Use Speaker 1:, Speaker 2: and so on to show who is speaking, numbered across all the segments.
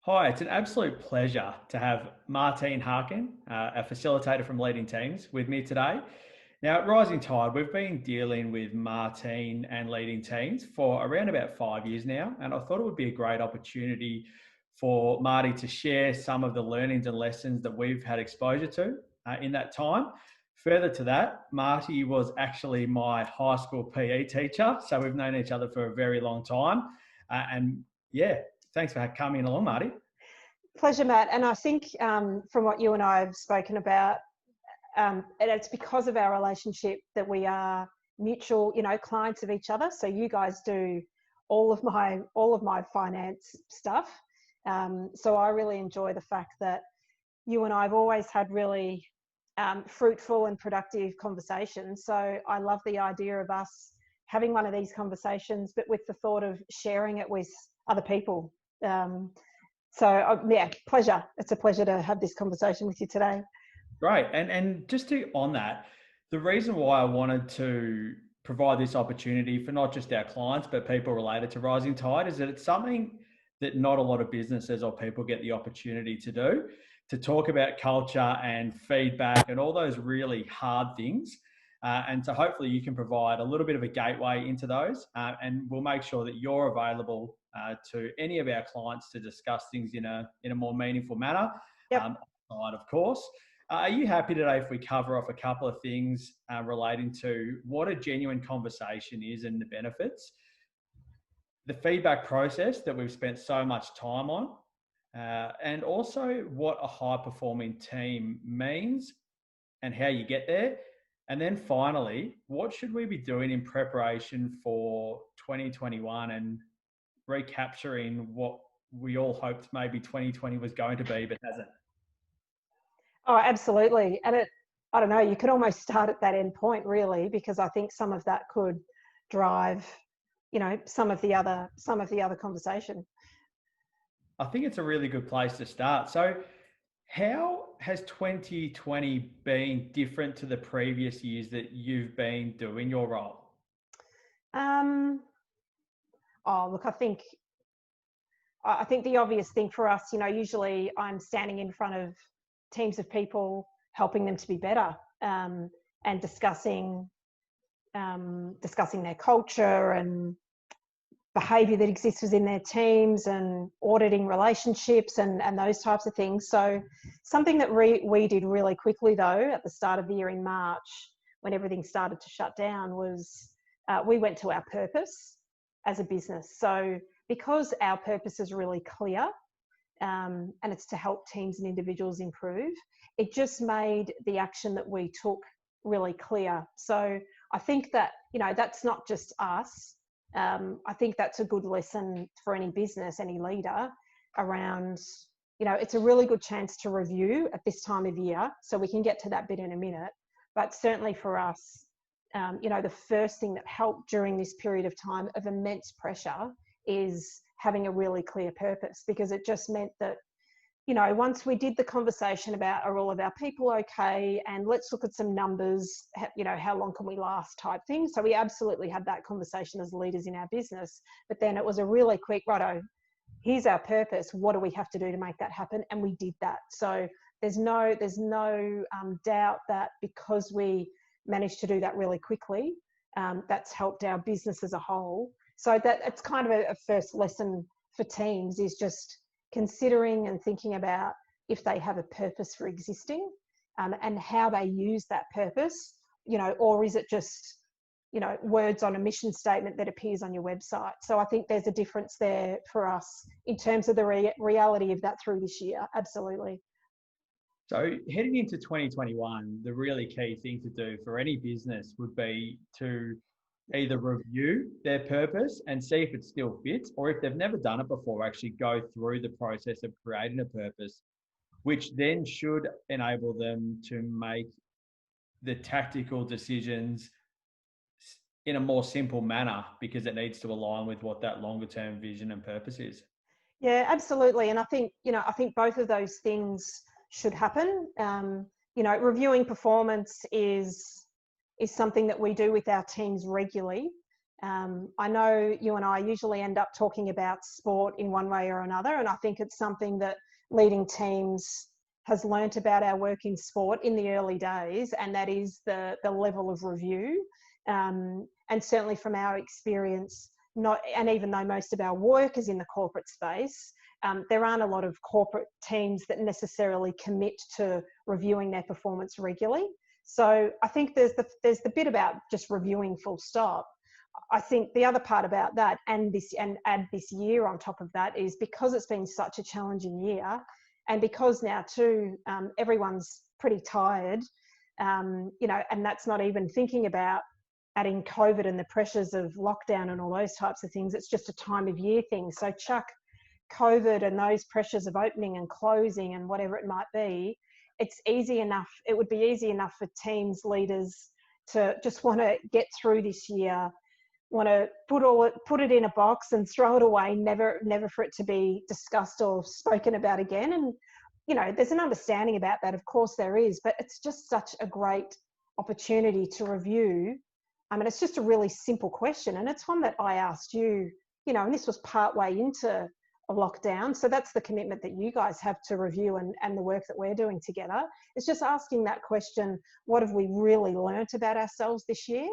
Speaker 1: Hi, it's an absolute pleasure to have Martine Harkin, a facilitator from Leading Teams, with me today. Now, at Rising Tide, we've been dealing with Martine and Leading Teams for around about 5 years now, and I thought it would be a great opportunity for Marty to share some of the learnings and lessons that we've had exposure to in that time. Further to that, Marty was actually my high school PE teacher, so we've known each other for a very long time. And yeah, thanks for coming along, Marty.
Speaker 2: Pleasure, Matt. And I think from what you and I have spoken about, and it's because of our relationship that we are mutual, clients of each other. So you guys do all of my finance stuff. So I really enjoy the fact that you and I have always had really fruitful and productive conversations. So I love the idea of us having one of these conversations, but with the thought of sharing it with other people. Yeah, pleasure. It's a pleasure to have this conversation with you today.
Speaker 1: Great. And just to on that, the reason why I wanted to provide this opportunity for not just our clients, but people related to Rising Tide is that it's something that not a lot of businesses or people get the opportunity to do, to talk about culture and feedback and all those really hard things. And so hopefully you can provide a little bit of a gateway into those, and we'll make sure that you're available to any of our clients to discuss things in a more meaningful manner,
Speaker 2: Yep.
Speaker 1: outside, of course. Are you happy today if we cover off a couple of things relating to what a genuine conversation is and the benefits, the feedback process that we've spent so much time on, and also what a high performing team means and how you get there? And then finally, what should we be doing in preparation for 2021 and recapturing what we all hoped maybe 2020 was going to be, but hasn't?
Speaker 2: Oh, absolutely. And I don't know, you could almost start at that end point really, because I think some of that could drive, some of the other conversation.
Speaker 1: I think it's a really good place to start. So, how has 2020 been different to the previous years that you've been doing your role?
Speaker 2: Um, oh, look, I think the obvious thing for us, usually I'm standing in front of teams of people, helping them to be better, and discussing their culture and behaviour that exists within their teams, and auditing relationships and those types of things. So something that we did really quickly though at the start of the year in March, when everything started to shut down, was we went to our purpose as a business. So because our purpose is really clear, and it's to help teams and individuals improve, it just made the action that we took really clear. So I think that, that's not just us. I think that's a good lesson for any business, any leader around, it's a really good chance to review at this time of year. So we can get to that bit in a minute. But certainly for us, the first thing that helped during this period of time of immense pressure is having a really clear purpose, because it just meant that, once we did the conversation about are all of our people okay, and let's look at some numbers, how long can we last type thing. So we absolutely had that conversation as leaders in our business, but then it was a really quick, righto, here's our purpose, what do we have to do to make that happen? And we did that. So there's no doubt that because we managed to do that really quickly, that's helped our business as a whole. So that it's kind of a first lesson for teams, is just considering and thinking about if they have a purpose for existing, and how they use that purpose, or is it just, words on a mission statement that appears on your website. So I think there's a difference there for us in terms of the reality of that through this year. Absolutely.
Speaker 1: So, heading into 2021, the really key thing to do for any business would be to either review their purpose and see if it still fits, or if they've never done it before, actually go through the process of creating a purpose, which then should enable them to make the tactical decisions in a more simple manner, because it needs to align with what that longer term vision and purpose is.
Speaker 2: Yeah, absolutely. And I think both of those things should happen. Reviewing performance is something that we do with our teams regularly. I know you and I usually end up talking about sport in one way or another, and I think it's something that leading teams has learnt about our work in sport in the early days, and that is the level of review. And certainly from our experience, and even though most of our work is in the corporate space, there aren't a lot of corporate teams that necessarily commit to reviewing their performance regularly. So I think there's the bit about just reviewing full stop. I think the other part about that, and add this year on top of that, is because it's been such a challenging year, and because now too everyone's pretty tired, and that's not even thinking about adding COVID and the pressures of lockdown and all those types of things. It's just a time of year thing. So chuck COVID and those pressures of opening and closing and whatever it might be. It's easy enough. It would be easy enough for teams, leaders to just want to get through this year, want to put it in a box and throw it away, never for it to be discussed or spoken about again. And there's an understanding about that, of course there is, but it's just such a great opportunity to review. I mean, it's just a really simple question, and it's one that I asked you, and this was part way into a lockdown. So that's the commitment that you guys have to review and the work that we're doing together. It's just asking that question: what have we really learnt about ourselves this year?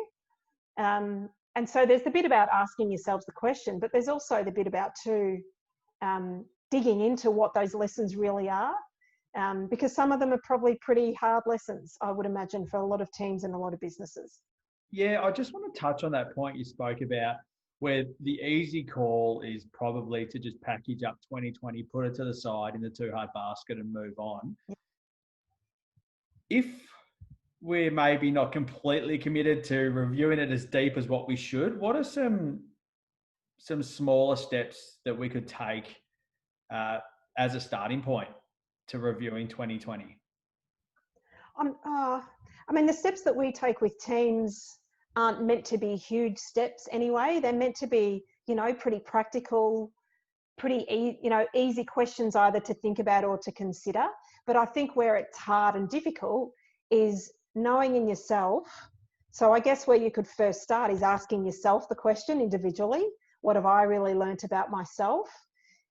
Speaker 2: And so there's the bit about asking yourselves the question, but there's also the bit about digging into what those lessons really are, because some of them are probably pretty hard lessons, I would imagine, for a lot of teams and a lot of businesses.
Speaker 1: Yeah, I just want to touch on that point you spoke about, where the easy call is probably to just package up 2020, put it to the side in the too hard basket and move on. Yeah. If we're maybe not completely committed to reviewing it as deep as what we should, what are some smaller steps that we could take as a starting point to reviewing 2020?
Speaker 2: I mean, the steps that we take with teams aren't meant to be huge steps anyway. They're meant to be, pretty practical, pretty easy questions either to think about or to consider. But I think where it's hard and difficult is knowing in yourself. So I guess where you could first start is asking yourself the question individually: what have I really learnt about myself,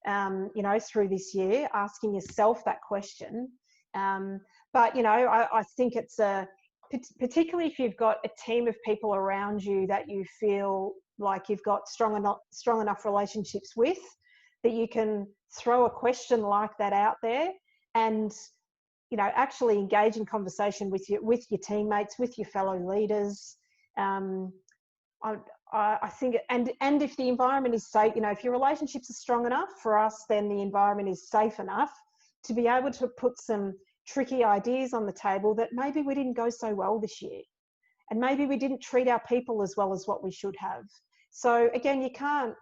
Speaker 2: through this year? Asking yourself that question. But, I think it's particularly if you've got a team of people around you that you feel like you've got strong enough relationships with, that you can throw a question like that out there and, actually engage in conversation with your teammates, with your fellow leaders. I think, and if the environment is safe, if your relationships are strong enough, for us, then the environment is safe enough to be able to put some tricky ideas on the table that maybe we didn't go so well this year, and maybe we didn't treat our people as well as what we should have. So again, you can't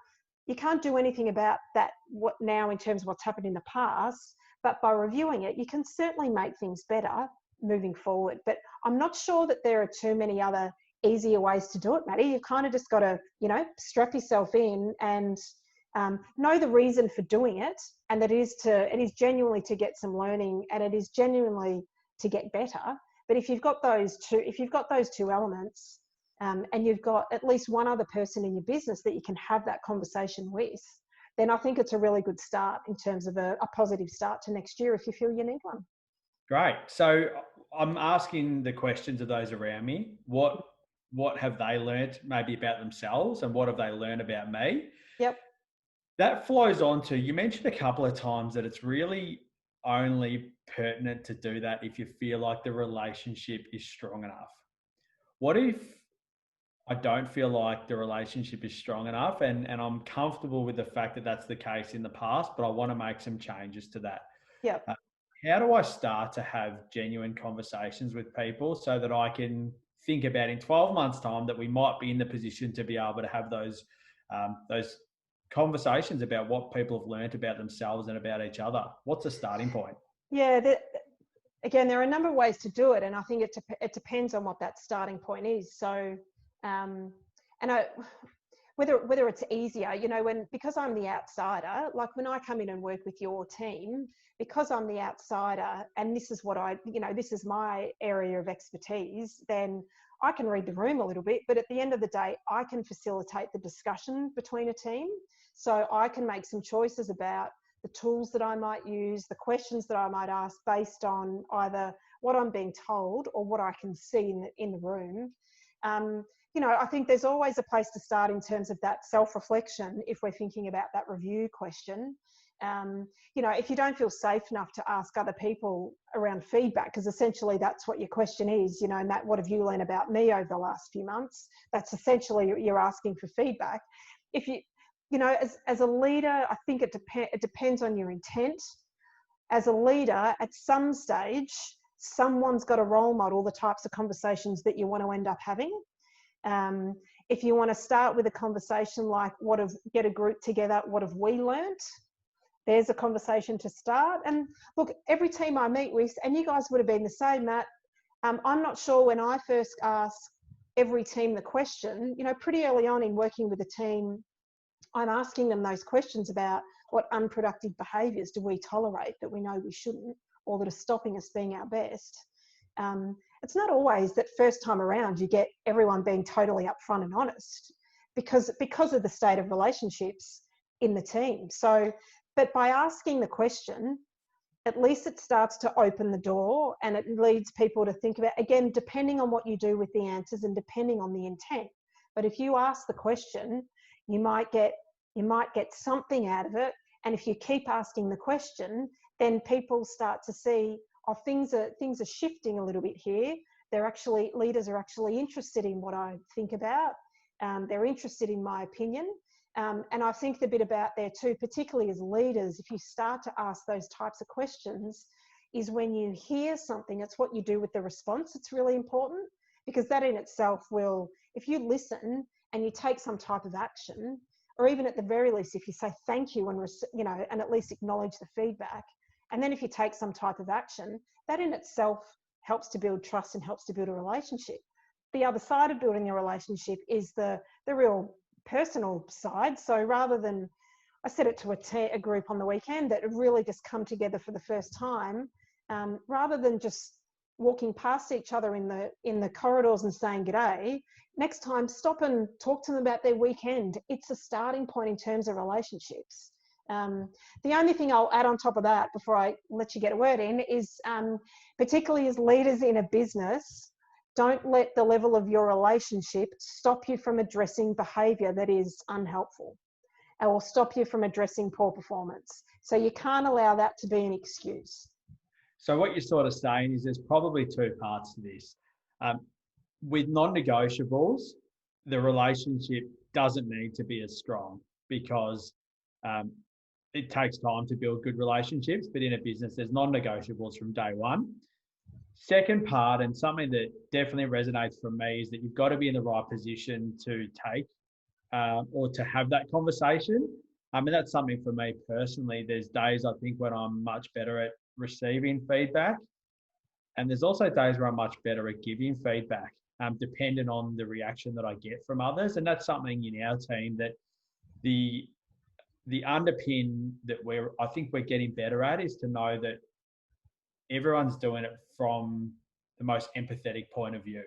Speaker 2: do anything about that what now in terms of what's happened in the past, but by reviewing it, you can certainly make things better moving forward. But I'm not sure that there are too many other easier ways to do it, Maddie. You've kind of just got to, strap yourself in and know the reason for doing it, and that it is genuinely to get some learning, and it is genuinely to get better. But if you've got those two elements, and you've got at least one other person in your business that you can have that conversation with, then I think it's a really good start in terms of a positive start to next year if you feel you need one.
Speaker 1: Great. So I'm asking the questions of those around me. What have they learnt maybe about themselves, and what have they learned about me?
Speaker 2: Yep.
Speaker 1: That flows on to, you mentioned a couple of times that it's really only pertinent to do that if you feel like the relationship is strong enough. What if I don't feel like the relationship is strong enough, and I'm comfortable with the fact that that's the case in the past, but I want to make some changes to that?
Speaker 2: Yep.
Speaker 1: How do I start to have genuine conversations with people so that I can think about in 12 months' time that we might be in the position to be able to have those conversations about what people have learned about themselves and about each other? What's a starting point?
Speaker 2: Yeah, again, there are a number of ways to do it, and I think it depends on what that starting point is. So, whether it's easier, you know, because I'm the outsider, like when I come in and work with your team, because I'm the outsider and this is what this is my area of expertise, then I can read the room a little bit, but at the end of the day, I can facilitate the discussion between a team. So I can make some choices about the tools that I might use, the questions that I might ask based on either what I'm being told or what I can see in the room. You know, I think there's always a place to start in terms of that self-reflection if we're thinking about that review question. You know, if you don't feel safe enough to ask other people around feedback, because essentially that's what your question is, you know, Matt, what have you learned about me over the last few months? That's essentially you're asking for feedback. If you know, as a leader, I think it depends on your intent. As a leader, at some stage, someone's got to role model the types of conversations that you want to end up having. If you want to start with a conversation like, get a group together, what have we learnt? There's a conversation to start. And look, every team I meet with, and you guys would have been the same, Matt, I'm not sure when I first asked every team the question, you know, pretty early on in working with a team, I'm asking them those questions about what unproductive behaviours do we tolerate that we know we shouldn't, or that are stopping us being our best. It's not always that first time around you get everyone being totally upfront and honest because of the state of relationships in the team. So, but by asking the question, at least it starts to open the door and it leads people to think about, again, depending on what you do with the answers and depending on the intent. But if you ask the question, you might get something out of it. And if you keep asking the question, then people start to see, oh, things are shifting a little bit here. Leaders are actually interested in what I think about. They're interested in my opinion. And I think the bit about there too, particularly as leaders, if you start to ask those types of questions, is when you hear something, it's what you do with the response. It's really important because that in itself will, if you listen and you take some type of action, or even at the very least, if you say thank you and, you know, and at least acknowledge the feedback, and then if you take some type of action, that in itself helps to build trust and helps to build a relationship. The other side of building a relationship is the real personal side. So rather than, I said it to a group on the weekend that had really just come together for the first time, rather than just walking past each other in the corridors and saying g'day, next time stop and talk to them about their weekend. It's a starting point in terms of relationships. The only thing I'll add on top of that before I let you get a word in is, particularly as leaders in a business, don't let the level of your relationship stop you from addressing behaviour that is unhelpful or stop you from addressing poor performance. So you can't allow that to be an excuse.
Speaker 1: So what you're sort of saying is there's probably two parts to this. With non-negotiables, the relationship doesn't need to be as strong because it takes time to build good relationships, but in a business, there's non-negotiables from day one. Second part, and something that definitely resonates for me, is that you've got to be in the right position to take or to have that conversation. I mean, that's something for me personally. There's days I think when I'm much better at receiving feedback, and there's also days where I'm much better at giving feedback, depending on the reaction that I get from others. And that's something in our team that the underpin that I think we're getting better at is to know that everyone's doing it from the most empathetic point of view.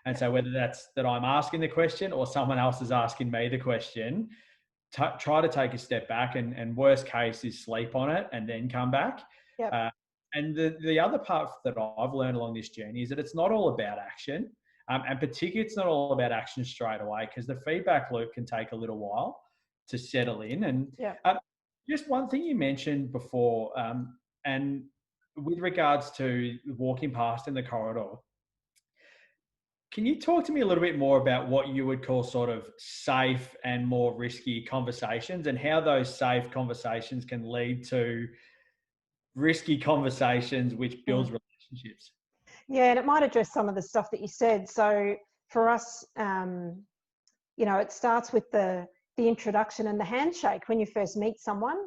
Speaker 1: And so whether that's that I'm asking the question or someone else is asking me the question, try to take a step back and worst case is sleep on it and then come back.
Speaker 2: Yep.
Speaker 1: And the other part that I've learned along this journey is that it's not all about action. And particularly it's not all about action straight away because the feedback loop can take a little while to settle in. And just one thing you mentioned before, and with regards to walking past in the corridor, can you talk to me a little bit more about what you would call sort of safe and more risky conversations and how those safe conversations can lead to risky conversations which builds relationships?
Speaker 2: Yeah, and it might address some of the stuff that you said. So for us, you know, it starts with the introduction and the handshake when you first meet someone.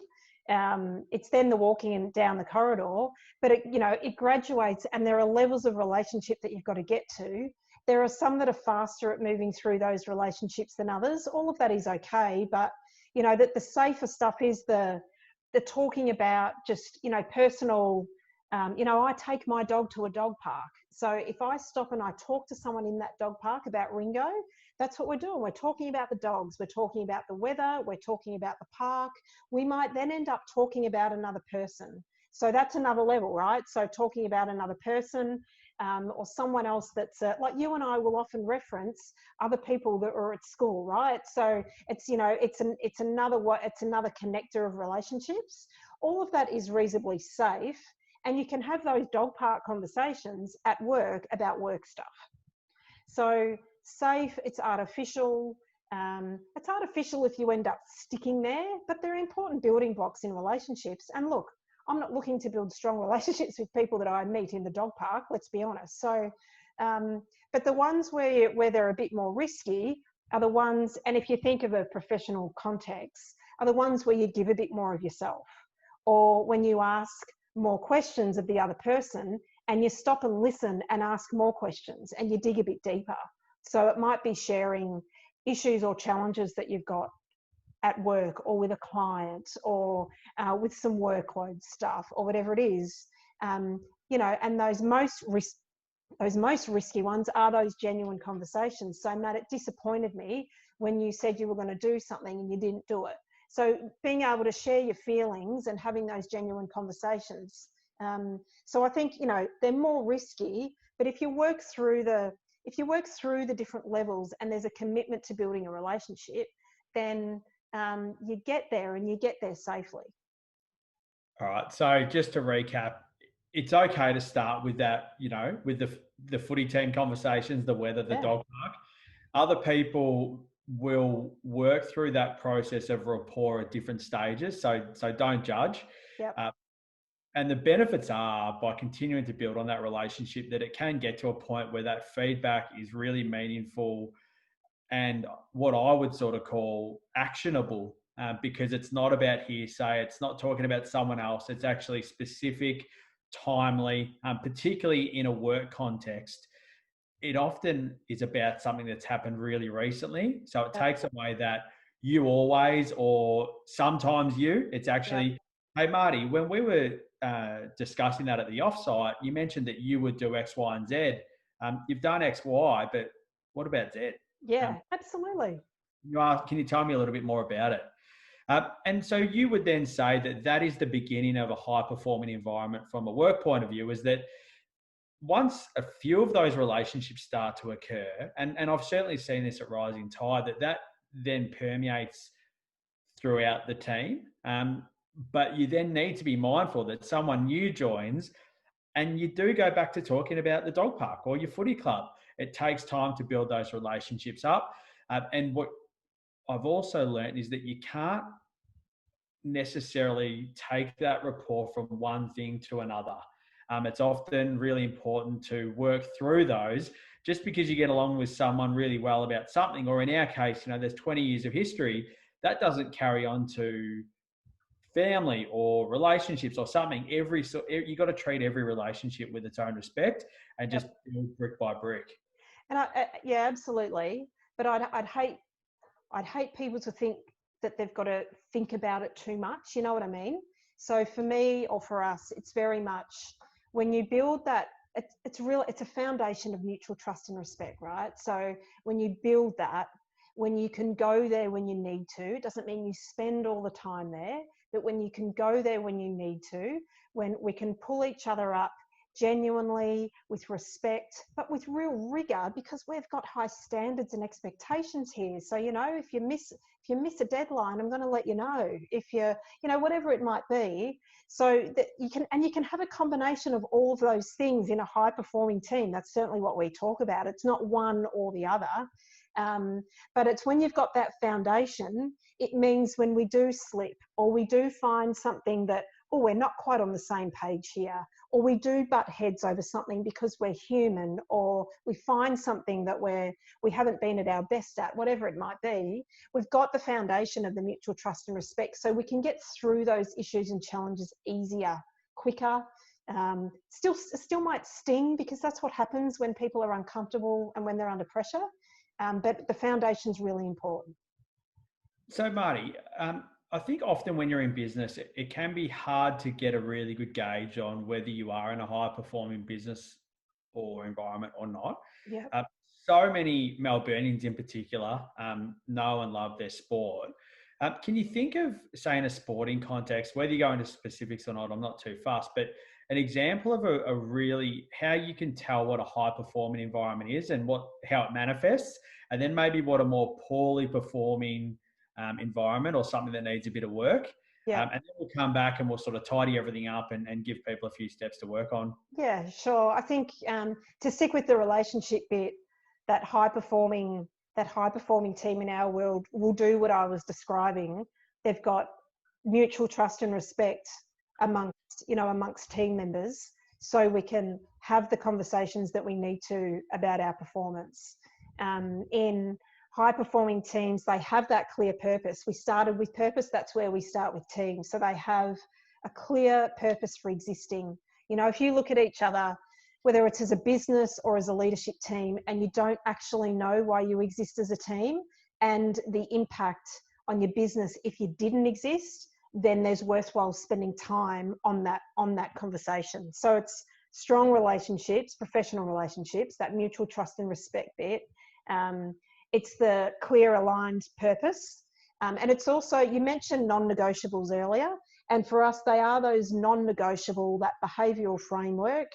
Speaker 2: It's then the walking down the corridor, but it graduates, and there are levels of relationship that you've got to get to. There are some that are faster at moving through those relationships than others. All of that is okay, but you know that the safer stuff is the talking about just, you know, personal. You know, I take my dog to a dog park. So if I stop and I talk to someone in that dog park about Ringo, that's what we're doing. We're talking about the dogs. We're talking about the weather. We're talking about the park. We might then end up talking about another person. So that's another level, right? So talking about another person, or someone else that's like you and I will often reference other people that are at school, right? So it's, you know, it's another connector of relationships. All of that is reasonably safe, and you can have those dog park conversations at work about work stuff. So safe, it's artificial. It's artificial if you end up sticking there, but they're important building blocks in relationships. And look, I'm not looking to build strong relationships with people that I meet in the dog park, let's be honest. So, but the ones where they're a bit more risky are the ones, and if you think of a professional context, are the ones where you give a bit more of yourself, or when you ask more questions of the other person and you stop and listen and ask more questions and you dig a bit deeper. So it might be sharing issues or challenges that you've got at work or with a client or with some workload stuff or whatever it is. You know, and those most risky ones are those genuine conversations. So Matt, it disappointed me when you said you were going to do something and you didn't do it. So being able to share your feelings and having those genuine conversations. So I think, you know, they're more risky, but if you work through the different levels and there's a commitment to building a relationship, then you get there and you get there safely.
Speaker 1: All right. So just to recap, it's okay to start with that, you know, with the footy team conversations, the weather, the dog park. Other people will work through that process of rapport at different stages. So don't judge.
Speaker 2: Yep.
Speaker 1: And the benefits are, by continuing to build on that relationship, that it can get to a point where that feedback is really meaningful and what I would sort of call actionable, because it's not about hearsay. It's not talking about someone else. It's actually specific, timely, particularly in a work context. It often is about something that's happened really recently. So it takes away that you always or sometimes you. It's actually, hey, Marty, when we were discussing that at the offsite, you mentioned that you would do X, Y, and Z. You've done X, Y, but what about Z?
Speaker 2: Yeah, absolutely.
Speaker 1: Can you tell me a little bit more about it? And so you would then say that that is the beginning of a high-performing environment from a work point of view, is that once a few of those relationships start to occur, and I've certainly seen this at Rising Tide, that then permeates throughout the team. But you then need to be mindful that someone new joins and you do go back to talking about the dog park or your footy club. It takes time to build those relationships up. And what I've also learned is that you can't necessarily take that rapport from one thing to another. It's often really important to work through those. Just because you get along with someone really well about something, or in our case, you know, there's 20 years of history, that doesn't carry on to family or relationships or something. You got to treat every relationship with its own respect and just build brick by brick.
Speaker 2: And yeah, absolutely. But I'd hate people to think that they've got to think about it too much. You know what I mean? So for me or for us, it's very much when you build that. It's a foundation of mutual trust and respect, right? So when you build that, when you can go there when you need to, it doesn't mean you spend all the time there, but when you can go there when you need to, when we can pull each other up genuinely, with respect, but with real rigor, because we've got high standards and expectations here. So, you know, if you miss a deadline, I'm going to let you know. If you know, whatever it might be, so that you can have a combination of all of those things in a high performing team. That's certainly what we talk about. It's not one or the other. But it's when you've got that foundation, it means when we do slip or we do find something that, oh, we're not quite on the same page here, or we do butt heads over something because we're human, or we find something that we haven't been at our best at, whatever it might be, we've got the foundation of the mutual trust and respect, so we can get through those issues and challenges easier, quicker, Still might sting, because that's what happens when people are uncomfortable and when they're under pressure. But the foundation's really important.
Speaker 1: So, Marty, I think often when you're in business, it can be hard to get a really good gauge on whether you are in a high performing business or environment or not.
Speaker 2: Yeah.
Speaker 1: Uh, so many Melburnians in particular know and love their sport. Can you think of, say, in a sporting context, whether you go into specifics or not, I'm not too fast, but an example of a really how you can tell what a high performing environment is and how it manifests, and then maybe what a more poorly performing environment or something that needs a bit of work.
Speaker 2: Yeah.
Speaker 1: And then we'll come back and we'll sort of tidy everything up and give people a few steps to work on.
Speaker 2: Yeah, sure. I think to stick with the relationship bit, that high performing team in our world will do what I was describing. They've got mutual trust and respect amongst team members, so we can have the conversations that we need to about our performance. In high performing teams, they have that clear purpose. We started with purpose. That's where we start with teams. So they have a clear purpose for existing. If you look at each other, whether it's as a business or as a leadership team, and you don't actually know why you exist as a team and the impact on your business if you didn't exist, then there's worthwhile spending time on that conversation. So it's strong relationships, professional relationships, that mutual trust and respect bit. It's the clear aligned purpose. And it's also, you mentioned non-negotiables earlier, and for us, they are those non-negotiable, that behavioural framework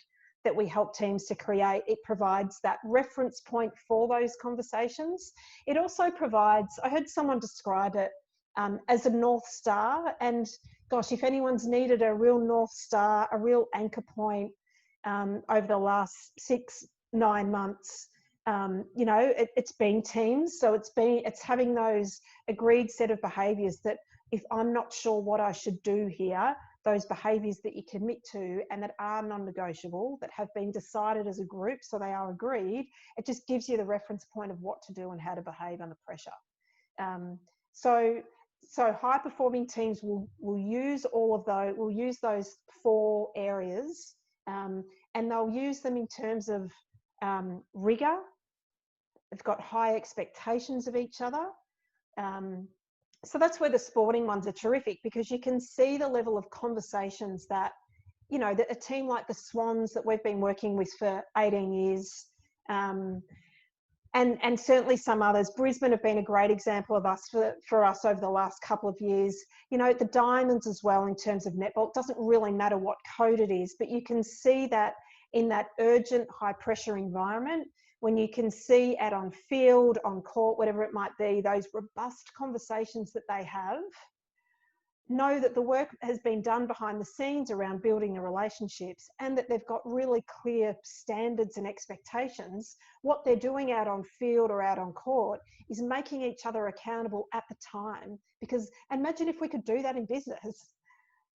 Speaker 2: that we help teams to create. It provides that reference point for those conversations. It also provides, I heard someone describe it as a North Star. And gosh, if anyone's needed a real North Star, a real anchor point over the last 6-9 months, it's been teams. So it's having those agreed set of behaviours that if I'm not sure what I should do here, those behaviours that you commit to and that are non-negotiable, that have been decided as a group, so they are agreed, it just gives you the reference point of what to do and how to behave under pressure. So high performing teams will use all of those, will use those 4 areas, and they'll use them in terms of rigour. They've got high expectations of each other. So that's where the sporting ones are terrific, because you can see the level of conversations that, that a team like the Swans that we've been working with for 18 years, and certainly some others. Brisbane have been a great example of us for us over the last couple of years. The Diamonds as well, in terms of netball. It doesn't really matter what code it is, but you can see that in that urgent, high pressure environment, when you can see out on field, on court, whatever it might be, those robust conversations that they have, know that the work has been done behind the scenes around building the relationships, and that they've got really clear standards and expectations. What they're doing out on field or out on court is making each other accountable at the time. Because imagine if we could do that in business,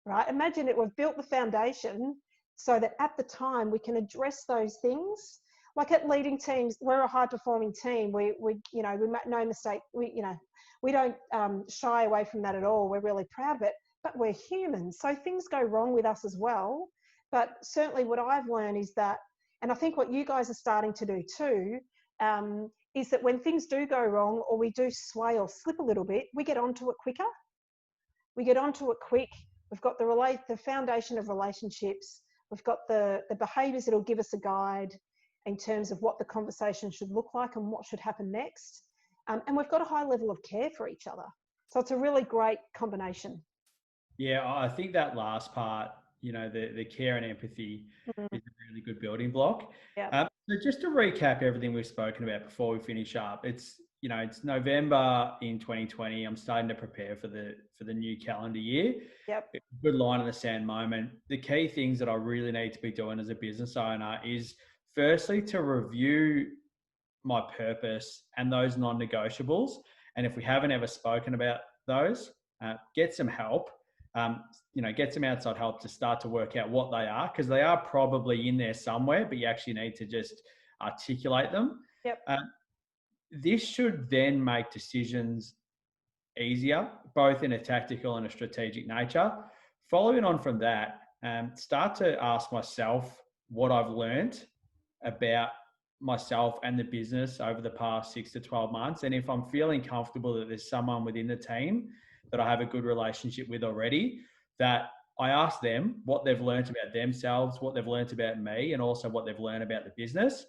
Speaker 2: right? Imagine it, we've built the foundation so that at the time we can address those things. Like at leading teams, we're a high performing team. We make no mistake. We don't shy away from that at all. We're really proud of it, but we're humans. So things go wrong with us as well. But certainly what I've learned is that, and I think what you guys are starting to do too, is that when things do go wrong, or we do sway or slip a little bit, we get onto it quicker. We get onto it quick. We've got the foundation of relationships. We've got the behaviours that'll give us a guide in terms of what the conversation should look like and what should happen next. And we've got a high level of care for each other. So it's a really great combination.
Speaker 1: Yeah, I think that last part, the care and empathy is a really good building block.
Speaker 2: Yeah.
Speaker 1: So just to recap everything we've spoken about before we finish up, it's November in 2020. I'm starting to prepare for the new calendar year.
Speaker 2: Yep.
Speaker 1: Good line in the sand moment. The key things that I really need to be doing as a business owner is, firstly, to review my purpose and those non-negotiables. And if we haven't ever spoken about those, get some help. Get some outside help to start to work out what they are, because they are probably in there somewhere, but you actually need to just articulate them.
Speaker 2: Yep.
Speaker 1: This should then make decisions easier, both in a tactical and a strategic nature. Following on from that, start to ask myself what I've learned about myself and the business over the past 6 to 12 months. And if I'm feeling comfortable that there's someone within the team that I have a good relationship with already, that I ask them what they've learned about themselves, what they've learned about me, and also what they've learned about the business.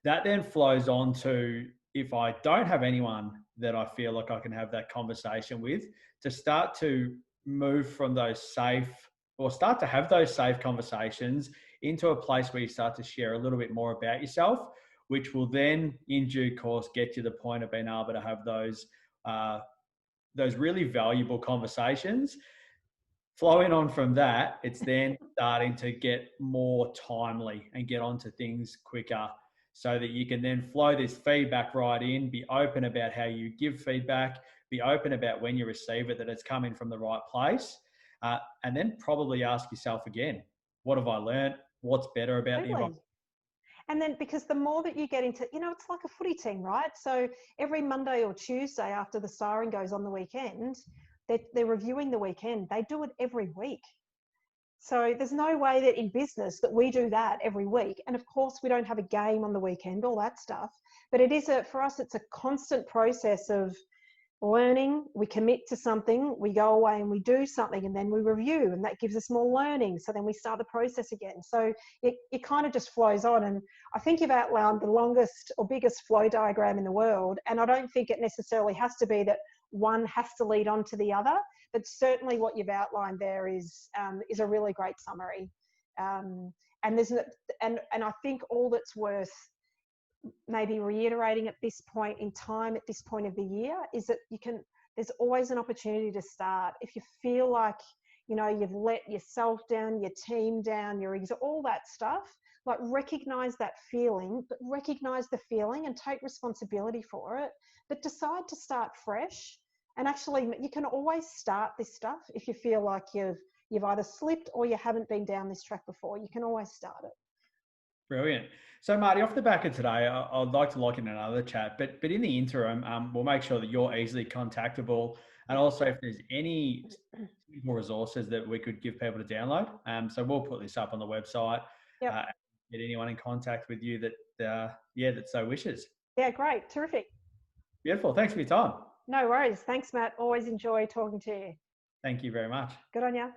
Speaker 1: That then flows on to, if I don't have anyone that I feel like I can have that conversation with, to start to move from those safe, or start to have those safe conversations into a place where you start to share a little bit more about yourself, which will then in due course get to the point of being able to have those really valuable conversations. Flowing on from that, it's then starting to get more timely and get onto things quicker, so that you can then flow this feedback right in, be open about how you give feedback, be open about when you receive it, that it's coming from the right place. And then probably ask yourself again, what have I learned? What's better about the environment?
Speaker 2: Absolutely. And then because the more that you get into, it's like a footy team, right? So every Monday or Tuesday after the siren goes on the weekend, they're reviewing the weekend. They do it every week. So there's no way that in business that we do that every week. And of course, we don't have a game on the weekend, all that stuff. But for us, it's a constant process of learning. We commit to something, we go away and we do something, and then we review, and that gives us more learning. So then we start the process again. So it kind of just flows on. And I think you've outlined the longest or biggest flow diagram in the world. And I don't think it necessarily has to be that one has to lead on to the other, but certainly what you've outlined there is a really great summary. And I think all that's worth maybe reiterating at this point in time, at this point of the year, is that there's always an opportunity to start. If you feel like, you've let yourself down, your team down, all that stuff, like recognize that feeling, but recognize the feeling and take responsibility for it, but decide to start fresh. And actually, you can always start this stuff if you feel like you've either slipped or you haven't been down this track before. You can always start it.
Speaker 1: Brilliant. So, Marty, off the back of today, I'd like to lock in another chat, but in the interim, we'll make sure that you're easily contactable, and also if there's any more resources that we could give people to download. So we'll put this up on the website.
Speaker 2: Yep.
Speaker 1: Get anyone in contact with you that so wishes.
Speaker 2: Yeah, great, terrific.
Speaker 1: Beautiful. Thanks for your time.
Speaker 2: No worries. Thanks, Matt. Always enjoy talking to you.
Speaker 1: Thank you very much.
Speaker 2: Good on you.